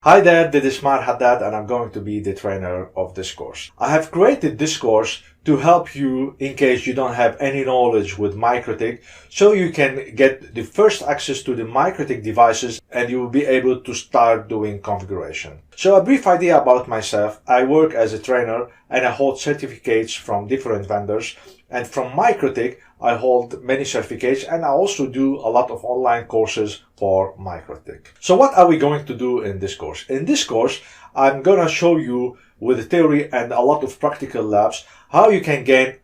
Hi there, this is Mar Haddad and I'm going to be the trainer of this course. I have created this course to help you in case you don't have any knowledge with MikroTik, so you can get the first access to the MikroTik devices and you will be able to start doing configuration. So a brief idea about myself: I work as a trainer and I hold certificates from different vendors, and from MikroTik I hold many certificates and I also do a lot of online courses for MikroTik. So what are we going to do in this course? In this course, I'm going to show you with the theory and a lot of practical labs how you can gain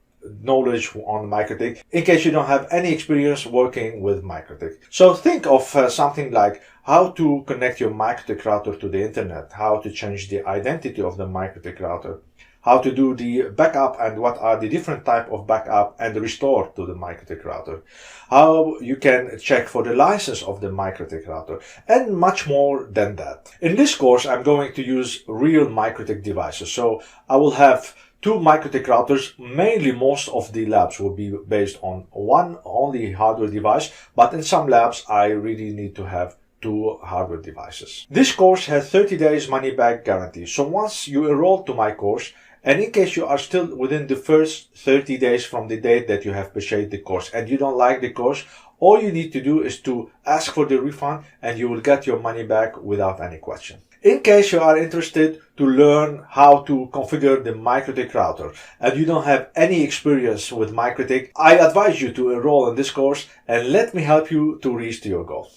knowledge on MikroTik in case you don't have any experience working with MikroTik. So think of something like how to connect your MikroTik router to the internet, how to change the identity of the MikroTik router, how to do the backup and what are the different type of backup and restore to the MikroTik router, how you can check for the license of the MikroTik router, and much more than that. In this course, I'm going to use real MikroTik devices. So I will have two MikroTik routers. Mainly most of the labs will be based on one only hardware device, but in some labs I really need to have two hardware devices. This course has 30 days money back guarantee. So once you enroll to my course, and in case you are still within the first 30 days from the date that you have purchased the course and you don't like the course, all you need to do is to ask for the refund and you will get your money back without any question. In case you are interested to learn how to configure the MikroTik router and you don't have any experience with MikroTik, I advise you to enroll in this course and let me help you to reach your goal.